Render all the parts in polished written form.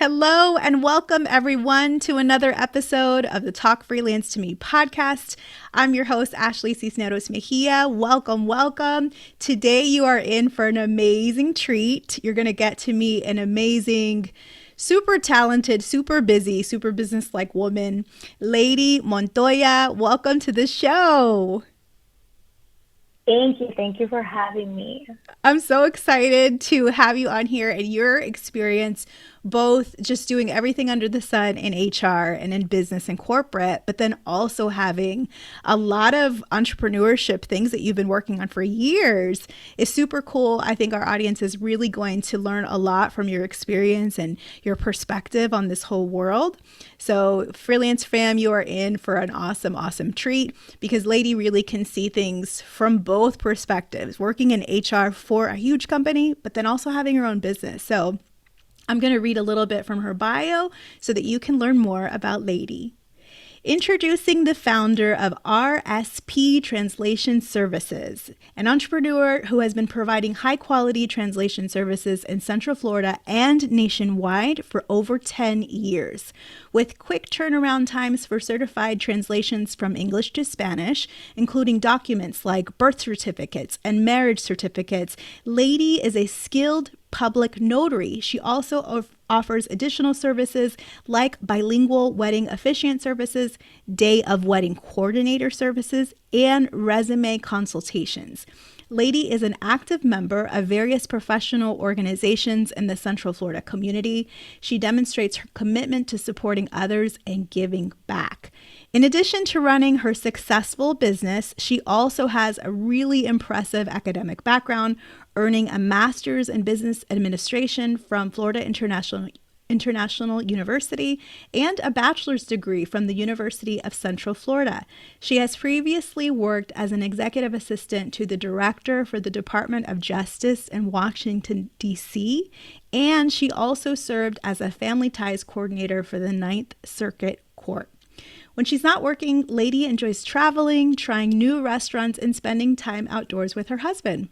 Hello and welcome everyone to another episode of the Talk Freelance to Me podcast. I'm your host, Ashley Cisneros Mejia. Welcome, welcome. Today you are in for an amazing treat. You're going to get to meet an amazing, super talented, super busy, super business-like woman, Leydi Montoya. Welcome to the show. Thank you. Thank you for having me. I'm so excited to have you on here and your experience, both just doing everything under the sun in HR and in business and corporate, but then also having a lot of entrepreneurship things that you've been working on for years is super cool. I think our audience is really going to learn a lot from your experience and your perspective on this whole world. So Freelance fam, you are in for an awesome, awesome treat because Leydi really can see things from both perspectives, working in HR for a huge company, but then also having your own business. So I'm going to read a little bit from her bio so that you can learn more about Leydi. Introducing the founder of RSP Translation Services, an entrepreneur who has been providing high-quality translation services in Central Florida and nationwide for over 10 years. With quick turnaround times for certified translations from English to Spanish, including documents like birth certificates and marriage certificates, Leydi is a skilled Public Notary. She also offers additional services like Bilingual Wedding Officiant Services, Day of Wedding Coordinator Services, and resume consultations. Leydi is an active member of various professional organizations in the Central Florida community. She demonstrates her commitment to supporting others and giving back. In addition to running her successful business, she also has a really impressive academic background, earning a master's in business administration from Florida International University and a bachelor's degree from the University of Central Florida. She has previously worked as an executive assistant to the director for the Department of Justice in Washington, D.C., and she also served as a family ties coordinator for the Ninth Circuit Court. When she's not working, Leydi enjoys traveling, trying new restaurants, and spending time outdoors with her husband.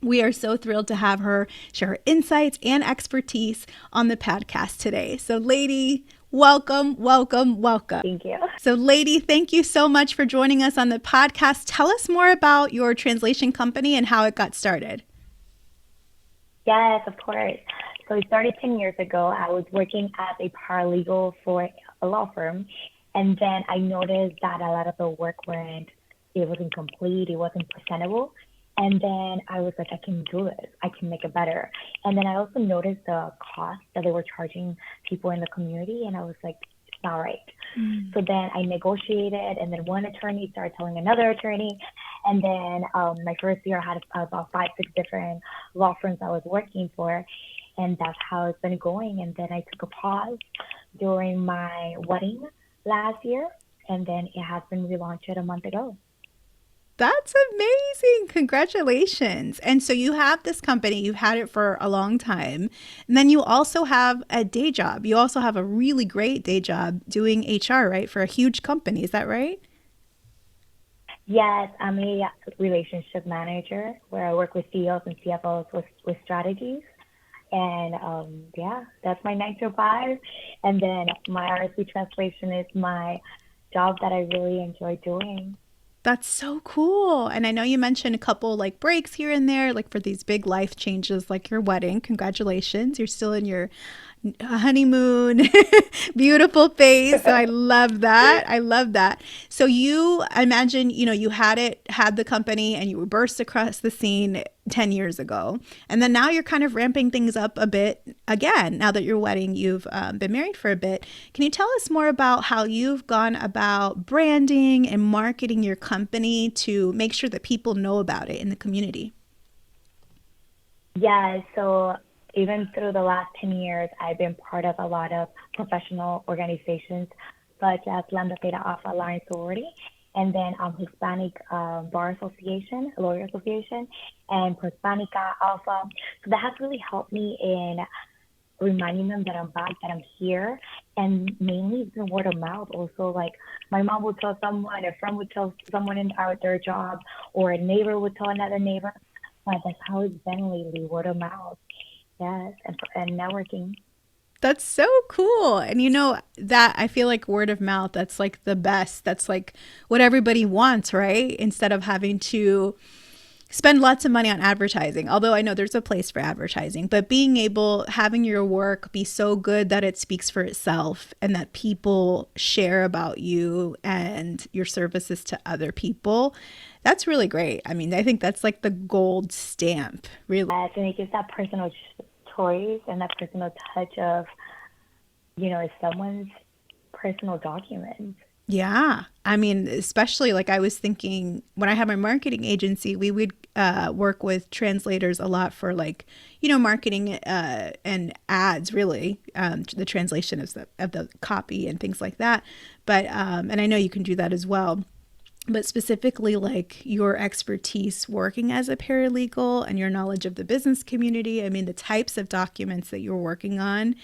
We are so thrilled to have her share her insights and expertise on the podcast today. So Leydi, welcome, welcome, welcome. Thank you. So Leydi, thank you so much for joining us on the podcast. Tell us more about your translation company and how it got started. Yes, of course. So it started 10 years ago. I was working as a paralegal for a law firm. And then I noticed that a lot of the work it wasn't complete, it wasn't presentable. And then I was like, I can do it. I can make it better. And then I also noticed the cost that they were charging people in the community. And I was like, it's not right. So then I negotiated. And then one attorney started telling another attorney. And then my first year, I had about 5-6 different law firms I was working for. And that's how it's been going. And then I took a pause during my wedding last year. And then it has been relaunched a month ago. That's amazing. Congratulations. And so you have this company, you've had it for a long time. And then you also have a day job. You also have a really great day job doing HR, right? For a huge company. Is that right? Yes, I'm a relationship manager where I work with CEOs and CFOs with strategies. And that's my 9 to 5. And then my RSP translation is my job that I really enjoy doing. That's so cool. And I know you mentioned a couple like breaks here and there, like for these big life changes like your wedding. Congratulations. You're still in your honeymoon, beautiful phase. So I love that. I love that. So I imagine, you had the company and you burst across the scene 10 years ago. And then now you're kind of ramping things up a bit again, now that your wedding, you've been married for a bit. Can you tell us more about how you've gone about branding and marketing your company to make sure that people know about it in the community? Yeah, so even through the last 10 years, I've been part of a lot of professional organizations, such as Lambda Theta Alpha Alliance Sorority, and then Hispanic Bar Association, Lawyer Association, and Hispanica Alpha. So that has really helped me in reminding them that I'm back, that I'm here, and mainly it's been word of mouth. Also, like my mom would tell someone, a friend would tell someone in their job, or a neighbor would tell another neighbor. But that's how it's been lately, word of mouth. Yes, and networking. That's so cool. And that I feel like word of mouth, that's like the best. That's like what everybody wants, right? Instead of having to spend lots of money on advertising. Although I know there's a place for advertising, but having your work be so good that it speaks for itself and that people share about you and your services to other people. That's really great. I mean, I think that's like the gold stamp, really. Yes, and it gives that personal choice and that personal touch of, it's someone's personal document. Yeah. I mean, especially like I was thinking when I had my marketing agency, we would work with translators a lot for like, marketing and ads, really, the translation of the copy and things like that. But, and I know you can do that as well. But specifically, like your expertise working as a paralegal and your knowledge of the business community. I mean, the types of documents that you're working on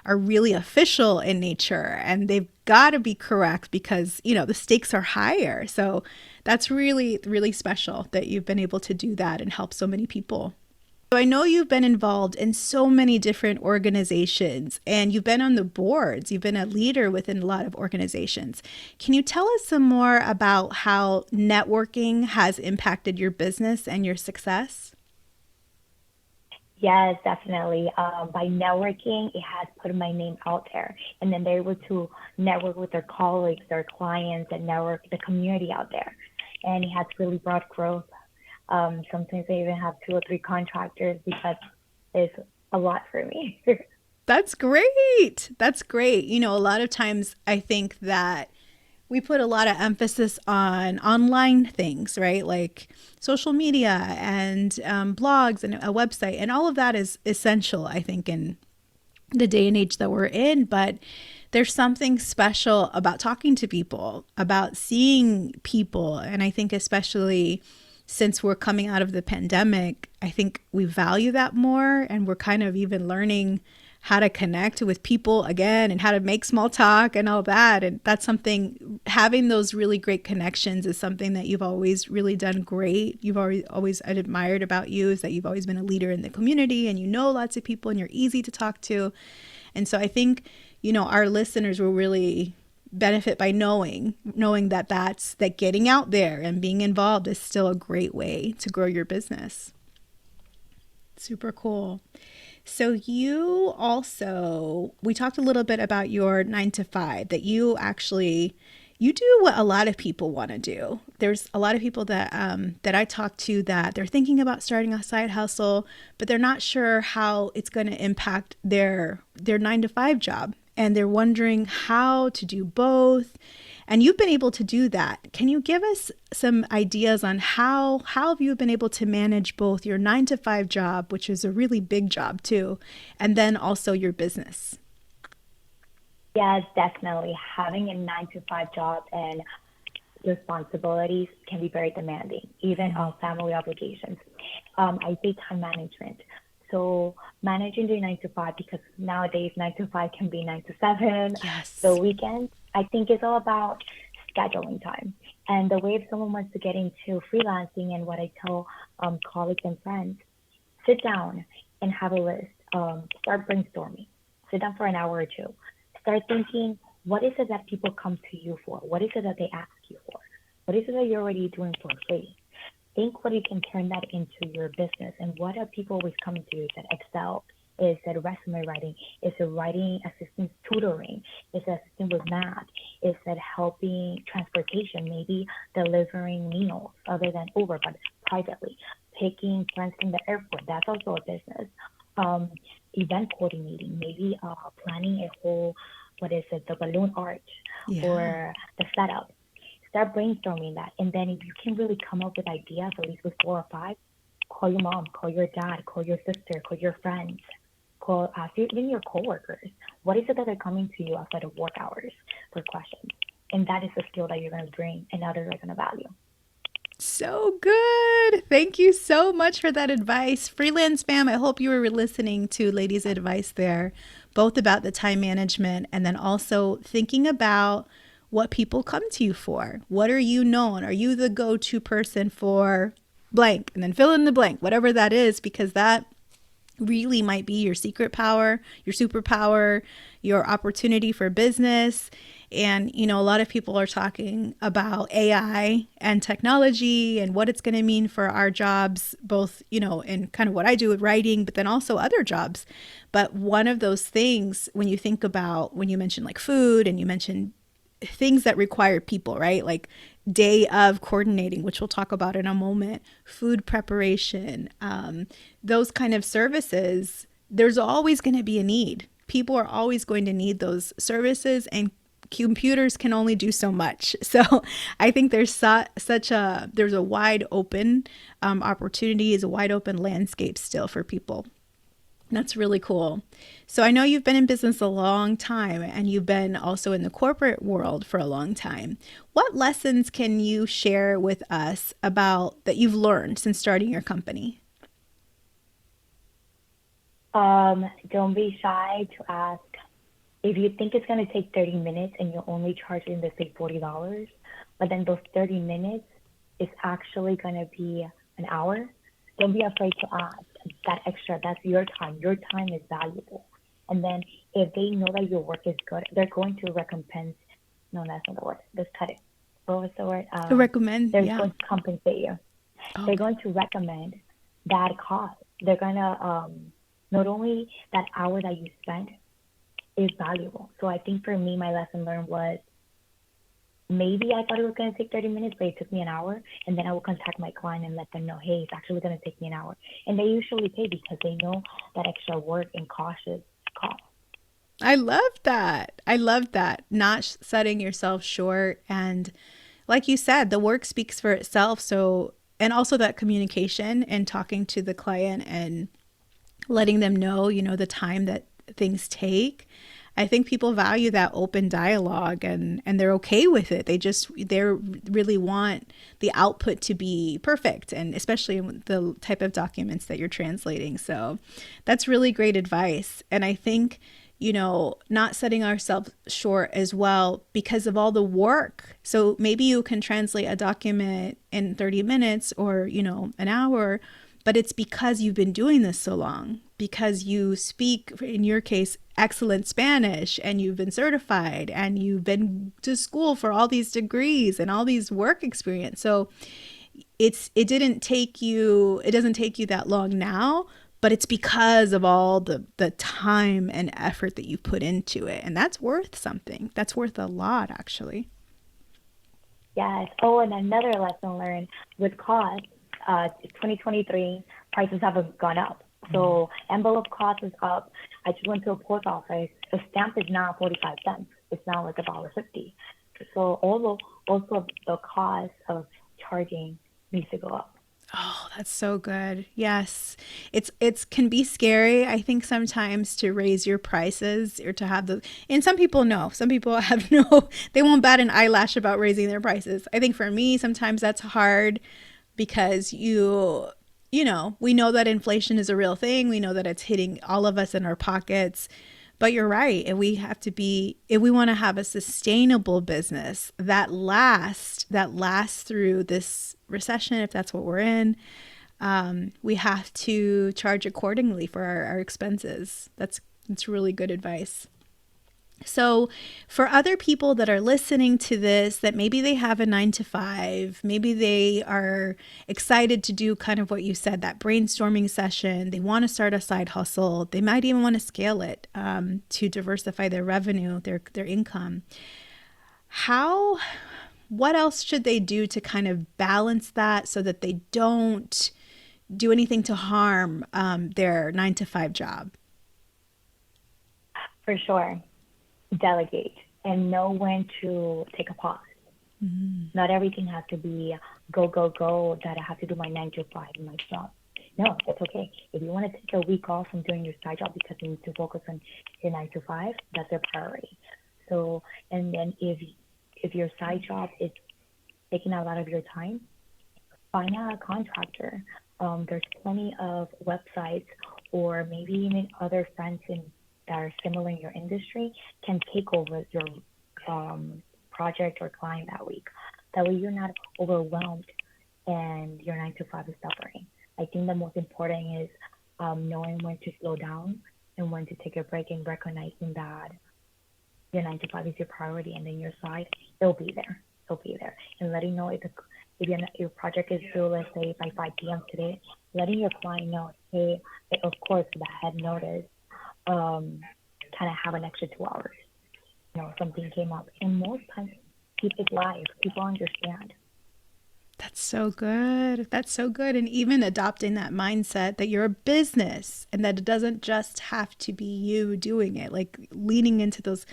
are really official in nature and they've got to be correct because, the stakes are higher. So that's really, really special that you've been able to do that and help so many people. So I know you've been involved in so many different organizations and you've been on the boards. You've been a leader within a lot of organizations. Can you tell us some more about how networking has impacted your business and your success? Yes, definitely. By networking, it has put my name out there, and then they're able to network with their colleagues, their clients, and network the community out there. And it has really brought growth. Sometimes I even have two or three contractors because it's a lot for me. That's great. That's great. A lot of times I think that we put a lot of emphasis on online things, right? Like social media and blogs and a website. And all of that is essential, I think, in the day and age that we're in. But there's something special about talking to people, about seeing people. And I think especially since we're coming out of the pandemic, I think we value that more. And we're kind of even learning how to connect with people again and how to make small talk and all that. And that's something, having those really great connections is something that you've always really done great. You've always admired about you is that you've always been a leader in the community and lots of people and you're easy to talk to. And so I think, our listeners will really benefit by knowing that getting out there and being involved is still a great way to grow your business. Super cool. So we talked a little bit about your 9 to 5, that you do what a lot of people want to do. There's a lot of people that I talk to that they're thinking about starting a side hustle, but they're not sure how it's going to impact their 9 to 5 job. And they're wondering how to do both. And you've been able to do that. Can you give us some ideas on how have you been able to manage both your 9 to 5 job, which is a really big job too, and then also your business? Yes, definitely. Having a 9 to 5 job and responsibilities can be very demanding, even on family obligations. I say time management. So managing the 9 to 5, because nowadays 9 to 5 can be 9 to 7. Yes. The weekends, I think it's all about scheduling time. And the way if someone wants to get into freelancing, and what I tell colleagues and friends, sit down and have a list. Start brainstorming. Sit down for an hour or two. Start thinking, what is it that people come to you for? What is it that they ask you for? What is it that you're already doing for free? Think what you can turn that into your business. And what are people always coming to you? Is that Excel? Is that resume writing? Is it writing assistance tutoring? Is it assisting with math? Is that helping transportation? Maybe delivering meals other than Uber, but privately. Picking friends from the airport. That's also a business. Event coordinating. Maybe planning a whole, the balloon arch, Yeah. or the setup. Start brainstorming that. And then if you can really come up with ideas, at least with 4 or 5, call your mom, call your dad, call your sister, call your friends, ask even your coworkers. What is it that are coming to you outside of work hours for questions? And that is a skill that you're going to bring and others are going to value. So good. Thank you so much for that advice. Freelance fam, I hope you were listening to Leydi's advice there, both about the time management and then also thinking about what people come to you for. What are you known? Are you the go-to person for blank? And then fill in the blank, whatever that is, because that really might be your secret power, your superpower, your opportunity for business. And, a lot of people are talking about AI and technology and what it's going to mean for our jobs, both, in kind of what I do with writing, but then also other jobs. But one of those things, when you think about, when you mention like food and you mention things that require people, right? Like day of coordinating, which we'll talk about in a moment, food preparation, those kind of services, there's always going to be a need. People are always going to need those services, and computers can only do so much. So I think there's a wide open opportunity, is a wide open landscape still for people. That's really cool. So I know you've been in business a long time and you've been also in the corporate world for a long time. What lessons can you share with us about that you've learned since starting your company? Don't be shy to ask. If you think it's going to take 30 minutes and you're only charging, let's say, $40, but then those 30 minutes is actually going to be an hour, don't be afraid to ask that extra. That's your time. Your time is valuable. And then if they know that your work is good, they're going to recompense. No, that's not the word. Let's cut it. What was the word? I recommend, They're yeah. going to compensate you. Oh, They're going to recommend that cost. They're going to, not only that hour that you spent is valuable. So I think for me, my lesson learned was maybe I thought it was going to take 30 minutes, but it took me an hour. And then I will contact my client and let them know, hey, it's actually going to take me an hour. And they usually pay because they know that extra work and cost. I love that. I love that. Not setting yourself short. And like you said, the work speaks for itself. So, and also that communication and talking to the client and letting them know, the time that things take. I think people value that open dialogue, and they're okay with it. They really want the output to be perfect, and especially in the type of documents that you're translating. So that's really great advice. And I think, not setting ourselves short as well because of all the work. So maybe you can translate a document in 30 minutes or, an hour, but it's because you've been doing this so long, because you speak, in your case, excellent Spanish, and you've been certified, and you've been to school for all these degrees and all these work experience. So it doesn't take you that long now, but it's because of all the time and effort that you put into it. And that's worth something. That's worth a lot, actually. Yes. Oh, and another lesson learned with cost, 2023, prices have gone up. So envelope cost is up. I just went to a post office. A stamp is now 45 cents. It's now like $1.50. So also the cost of charging needs to go up. Oh, that's so good. Yes. It's can be scary, I think, sometimes to raise your prices or to have the, and some people know. Some people have no, they won't bat an eyelash about raising their prices. I think for me sometimes that's hard because we know that inflation is a real thing. We know that it's hitting all of us in our pockets. But you're right. And we have to be, if we want to have a sustainable business that lasts through this recession, if that's what we're in, we have to charge accordingly for our expenses. That's really good advice. So, for other people that are listening to this, that maybe they have a 9 to 5, maybe they are excited to do kind of what you said, that brainstorming session, they want to start a side hustle, they might even want to scale it to diversify their revenue, their income. How, what else should they do to kind of balance that so that they don't do anything to harm their 9 to 5 job? For sure. Delegate and know when to take a pause. Not everything has to be go, go, go, that I have to do my 9 to 5 in my job. No, it's okay. If you want to take a week off from doing your side job because you need to focus on your 9 to 5, that's a priority. So, and then if your side job is taking a lot of your time, find a contractor. There's plenty of websites or maybe even other friends that are similar in your industry can take over your project or client that week. That way you're not overwhelmed and your 9 to 5 is suffering. I think the most important is knowing when to slow down and when to take a break and recognizing that your 9 to 5 is your priority, and then your side, it'll be there. It'll be there. And letting know if your project is due, let's say by 5 p.m. today, letting your client know, hey, of course, with a head notice, kind of have an extra 2 hours. Something came up. And most times, people's lives, people understand. That's so good. That's so good. And even adopting that mindset that you're a business and that it doesn't just have to be you doing it, like leaning into those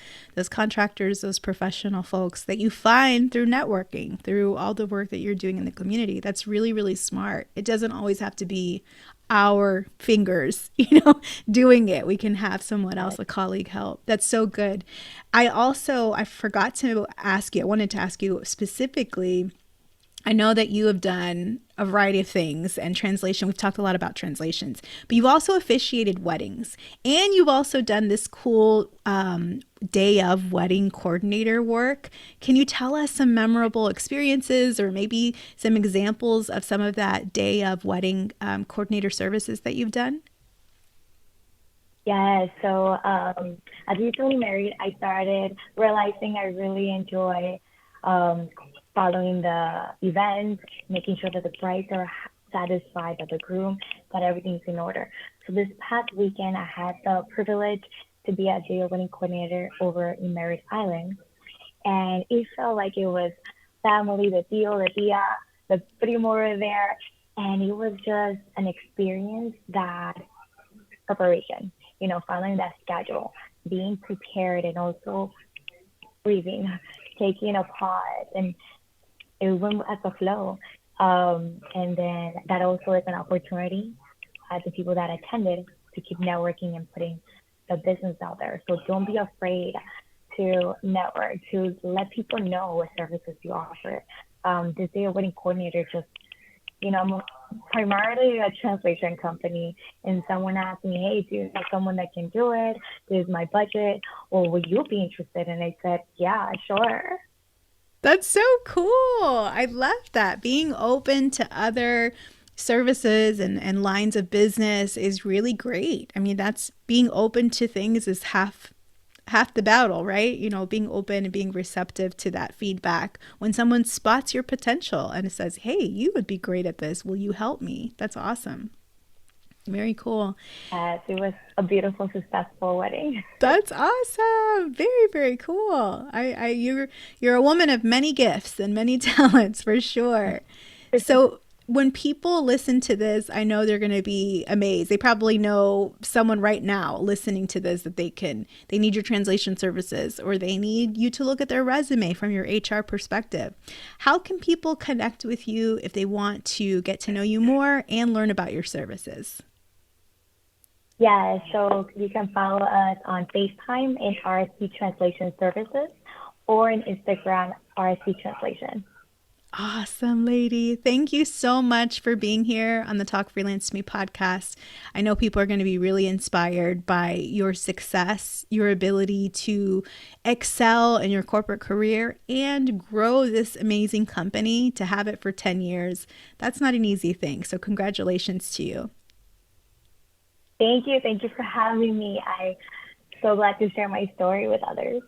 contractors, those professional folks that you find through networking, through all the work that you're doing in the community. That's really, really smart. It doesn't always have to be our fingers, doing it. We can have someone else, a colleague, help. That's so good. I forgot to ask you, I wanted to ask you specifically, I know that you have done a variety of things and translation. We've talked a lot about translations, but you've also officiated weddings and you've also done this cool day of wedding coordinator work. Can you tell us some memorable experiences or maybe some examples of some of that day of wedding coordinator services that you've done? Yeah, so as recently married, I started realizing I really enjoy um, following the event, making sure that the brides are satisfied, that the groom, that everything's in order. So this past weekend, I had the privilege to be a day wedding coordinator over in Merritt Island, and it felt like it was family, the tío, the tía, the primo were there, and it was just an experience that preparation, following that schedule, being prepared, and also breathing, taking a pause, and it went as a flow. And then that also is an opportunity to people that attended to keep networking and putting the business out there. So don't be afraid to network, to let people know what services you offer. This day, a wedding coordinator just, I'm primarily a translation company, and someone asked me, hey, do you have someone that can do it? This is my budget, or would you be interested? And I said, yeah, sure. That's so cool. I love that. Being open to other services and lines of business is really great. I mean, that's being open to things is half the battle, right? Being open and being receptive to that feedback. When someone spots your potential and says, hey, you would be great at this. Will you help me? That's awesome. Very cool. It was a beautiful, successful wedding. That's awesome. Very, very cool. You're a woman of many gifts and many talents for sure. So when people listen to this, I know they're going to be amazed. They probably know someone right now listening to this that they need your translation services or they need you to look at their resume from your HR perspective. How can people connect with you if they want to get to know you more and learn about your services? Yeah, so you can follow us on FaceTime in RSP Translation Services or in Instagram, RSP Translation. Awesome, lady. Thank you so much for being here on the Talk Freelance to Me podcast. I know people are going to be really inspired by your success, your ability to excel in your corporate career and grow this amazing company to have it for 10 years. That's not an easy thing. So congratulations to you. Thank you. Thank you for having me. I'm so glad to share my story with others.